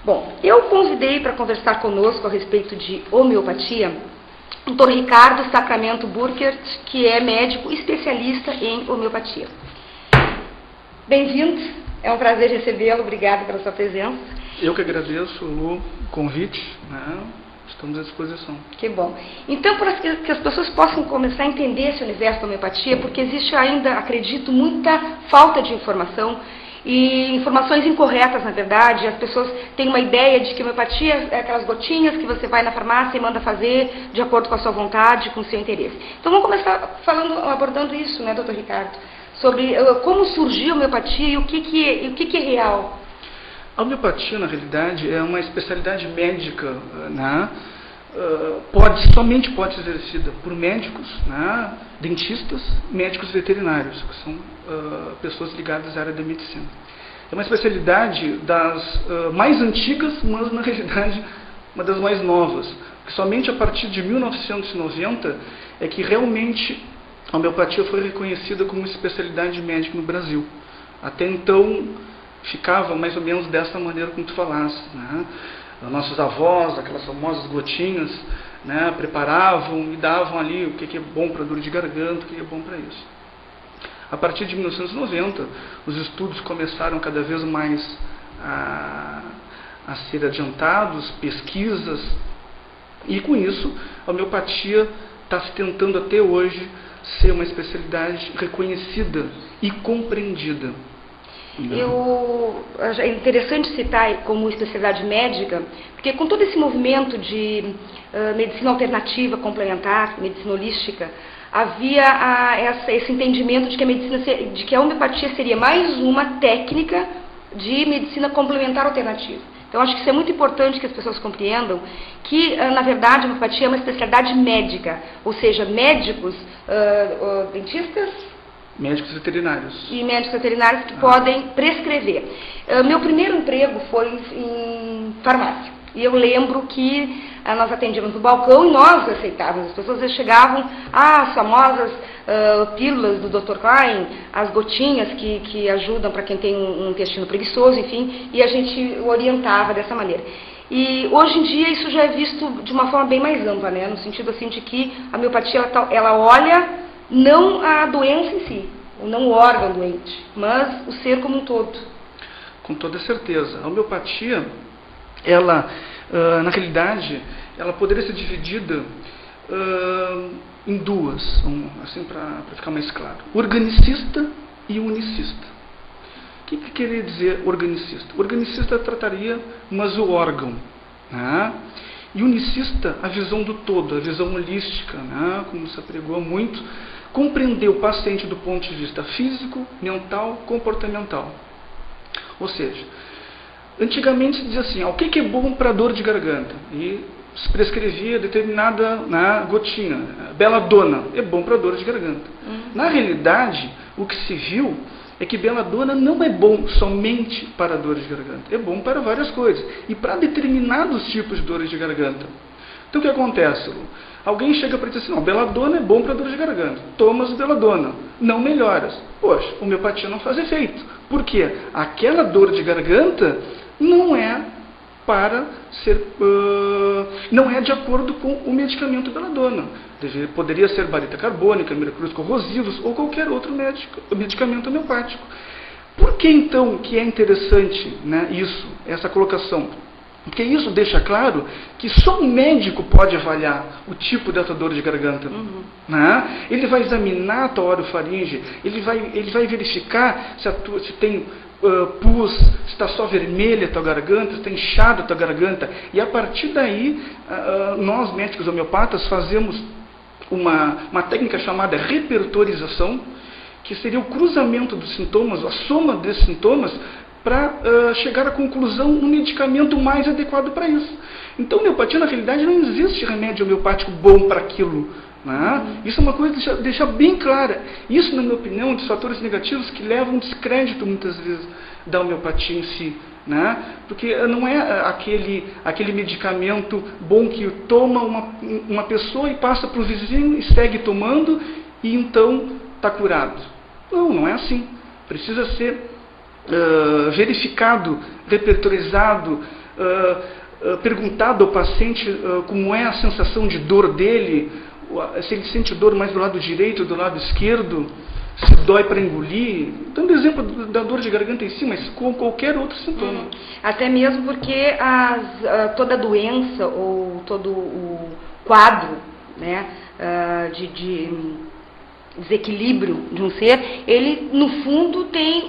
Bom, eu convidei para conversar conosco a respeito de homeopatia o Dr. Ricardo Sacramento Burkert, que é médico especialista em homeopatia. Bem-vindo, é um prazer recebê-lo, obrigado pela sua presença. Eu que agradeço, Lu, o convite, né? Estamos à disposição. Que bom. Então, para que as pessoas possam começar a entender esse universo da homeopatia, porque existe ainda, acredito, muita falta de informação e informações incorretas, na verdade. As pessoas têm uma ideia de que homeopatia é aquelas gotinhas que você vai na farmácia e manda fazer de acordo com a sua vontade, com o seu interesse. Então, vamos começar abordando isso, né, doutor Ricardo? Sobre como surgiu a homeopatia e o que é real. A homeopatia, na realidade, é uma especialidade médica, né? Somente pode ser exercida por médicos, né? Dentistas, médicos veterinários, que são pessoas ligadas à área da medicina. É uma especialidade das mais antigas, mas na realidade uma das mais novas, porque somente a partir de 1990 é que realmente a homeopatia foi reconhecida como especialidade médica no Brasil. Até então ficava mais ou menos dessa maneira como tu falaste, né? Nossos avós, aquelas famosas gotinhas, né, preparavam e davam ali o que é bom para dor de garganta, o que é bom para isso. A partir de 1990, os estudos começaram cada vez mais a ser adiantados, pesquisas, e com isso a homeopatia está se tentando até hoje ser uma especialidade reconhecida e compreendida. É interessante citar como especialidade médica, porque com todo esse movimento de medicina alternativa complementar, medicina holística, havia esse entendimento de que a homeopatia seria mais uma técnica de medicina complementar alternativa. Então, acho que isso é muito importante que as pessoas compreendam que, na verdade, a homeopatia é uma especialidade médica, ou seja, médicos, dentistas, médicos veterinários. E médicos veterinários que podem prescrever. Meu primeiro emprego foi em farmácia. E eu lembro que nós atendíamos no balcão e nós aceitávamos. As pessoas chegavam, as famosas pílulas do Dr. Klein, as gotinhas que ajudam para quem tem um intestino preguiçoso, enfim, e a gente orientava dessa maneira. E hoje em dia isso já é visto de uma forma bem mais ampla, né? No sentido assim de que a homeopatia ela olha não a doença em si, ou não o órgão doente, mas o ser como um todo. Com toda certeza. A homeopatia, ela, na realidade, ela poderia ser dividida em duas, assim para ficar mais claro. Organicista e unicista. O que queria dizer organicista? Organicista trataria mais o órgão, né? E unicista, a visão do todo, a visão holística, né? Como se apregou muito, compreender o paciente do ponto de vista físico, mental, comportamental. Ou seja, antigamente se dizia assim, o que é bom para dor de garganta? E se prescrevia determinada gotinha, beladona, é bom para dor de garganta. Na realidade, o que se viu é que beladona não é bom somente para dor de garganta, é bom para várias coisas e para determinados tipos de dores de garganta. Então o que acontece? Alguém chega para dizer assim, não, beladona é bom para dor de garganta, tomas beladona, não melhoras. Poxa, homeopatia não faz efeito. Por quê? Aquela dor de garganta não é não é de acordo com o medicamento beladona. Poderia ser barita carbônica, mercúrios corrosivos ou qualquer outro medicamento homeopático. Por que então que é interessante, né, essa colocação? Porque isso deixa claro que só um médico pode avaliar o tipo dessa dor de garganta. Né? Ele vai examinar a tua orofaringe, ele vai verificar se tem pus, se está só vermelha a tua garganta, se está inchada a tua garganta. E a partir daí, nós médicos homeopatas fazemos uma técnica chamada repertorização, que seria o cruzamento dos sintomas, a soma desses sintomas, para chegar à conclusão um medicamento mais adequado para isso. Então, homeopatia, na realidade, não existe remédio homeopático bom para aquilo. Né? Isso é uma coisa que deixa bem clara. Isso, na minha opinião, é um dos fatores negativos que levam um descrédito, muitas vezes, da homeopatia em si. Né? Porque não é aquele medicamento bom que toma uma pessoa e passa para o vizinho e segue tomando e então está curado. Não é assim. Precisa ser verificado, repertorizado, perguntado ao paciente como é a sensação de dor dele, se ele sente dor mais do lado direito ou do lado esquerdo, se dói para engolir, dando exemplo da dor de garganta em si, mas com qualquer outro sintoma. Até mesmo porque toda doença ou todo o quadro, né, de desequilíbrio de um ser, ele no fundo tem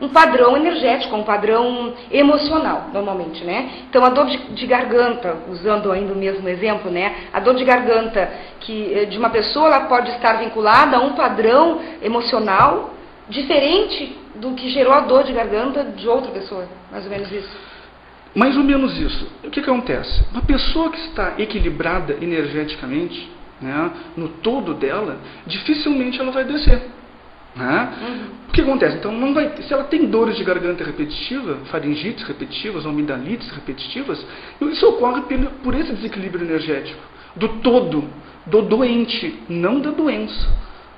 um padrão energético, um padrão emocional, normalmente, né? Então a dor de garganta, usando ainda o mesmo exemplo, né? A dor de garganta de uma pessoa, ela pode estar vinculada a um padrão emocional diferente do que gerou a dor de garganta de outra pessoa, mais ou menos isso. Mais ou menos isso. O que acontece? Uma pessoa que está equilibrada energeticamente, né, no todo dela, dificilmente ela vai descer. Né? O que acontece? Então, se ela tem dores de garganta repetitiva, faringites repetitivas, amidalites repetitivas, isso ocorre por esse desequilíbrio energético, do todo, do doente, não da doença.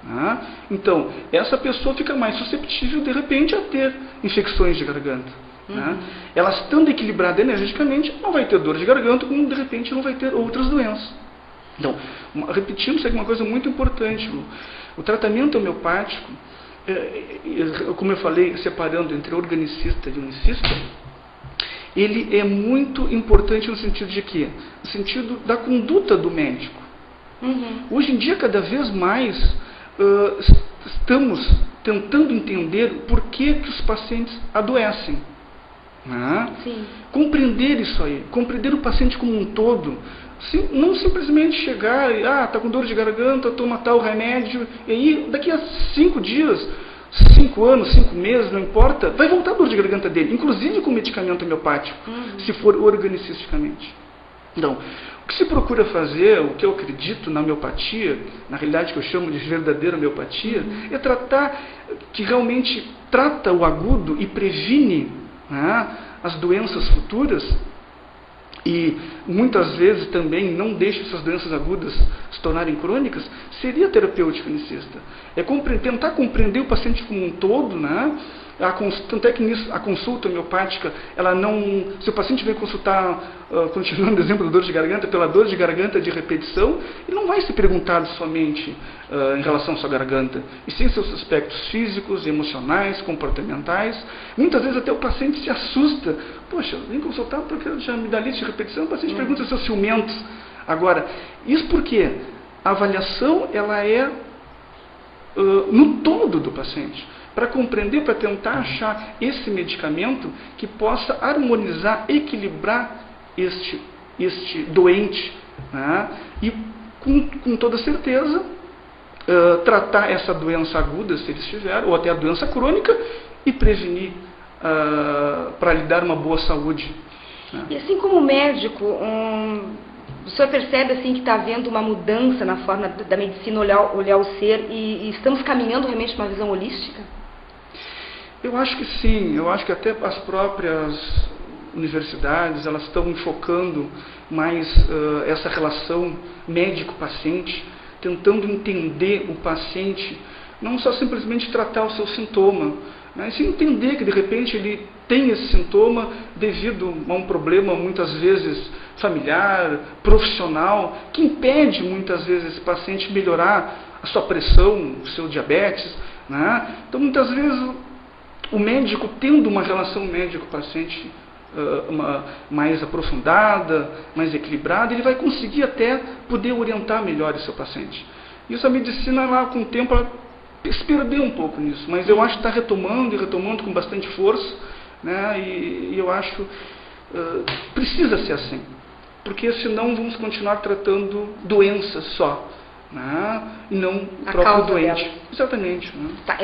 Né? Então, essa pessoa fica mais susceptível, de repente, a ter infecções de garganta. Né? Ela estando equilibrada energeticamente, não vai ter dor de garganta, como de repente não vai ter outras doenças. Então, repetindo, isso é uma coisa muito importante. O tratamento homeopático, como eu falei, separando entre organicista e unicista, ele é muito importante no sentido de quê? No sentido da conduta do médico. Hoje em dia, cada vez mais, estamos tentando entender por que os pacientes adoecem. Né? Compreender isso aí, compreender o paciente como um todo. Não simplesmente chegar e, está com dor de garganta, toma tal remédio, e aí daqui a 5 dias, 5 anos, 5 meses, não importa, vai voltar a dor de garganta dele, inclusive com medicamento homeopático, se for organicisticamente. Então, o que se procura fazer, o que eu acredito na homeopatia, na realidade que eu chamo de verdadeira homeopatia, é tratar, que realmente trata o agudo e previne, né, as doenças futuras, e muitas vezes também não deixa essas doenças agudas se tornarem crônicas, seria terapêutico unicista. É tentar compreender o paciente como um todo, né? Tanto é que nisso, a consulta homeopática, ela não, se o paciente vem consultar, continuando o exemplo da dor de garganta, pela dor de garganta de repetição, ele não vai ser perguntado somente em relação à sua garganta, e sim seus aspectos físicos, emocionais, comportamentais. Muitas vezes até o paciente se assusta. Poxa, vem consultar porque eu já amidalite de repetição, o paciente pergunta se são ciumentos. Agora, isso porque a avaliação ela é no todo do paciente, para compreender, para tentar achar esse medicamento que possa harmonizar, equilibrar este doente, né? E com toda certeza tratar essa doença aguda, se eles tiverem, ou até a doença crônica, e prevenir para lhe dar uma boa saúde. Né? E assim como médico, o senhor percebe assim, que está havendo uma mudança na forma da medicina olhar o ser e estamos caminhando realmente para uma visão holística? Eu acho que sim, eu acho que até as próprias universidades, elas estão enfocando mais essa relação médico-paciente, tentando entender o paciente, não só simplesmente tratar o seu sintoma, mas sim entender que de repente ele tem esse sintoma devido a um problema muitas vezes familiar, profissional, que impede muitas vezes esse paciente melhorar a sua pressão, o seu diabetes. Né? Então muitas vezes o médico, tendo uma relação médico-paciente mais aprofundada, mais equilibrada, ele vai conseguir até poder orientar melhor o seu paciente. Isso a medicina, lá com o tempo, ela se perdeu um pouco nisso, mas eu acho que está retomando e retomando com bastante força, né? E eu acho precisa ser assim, porque senão vamos continuar tratando doenças só, né? E não o próprio doente. Exatamente. Né? Tá.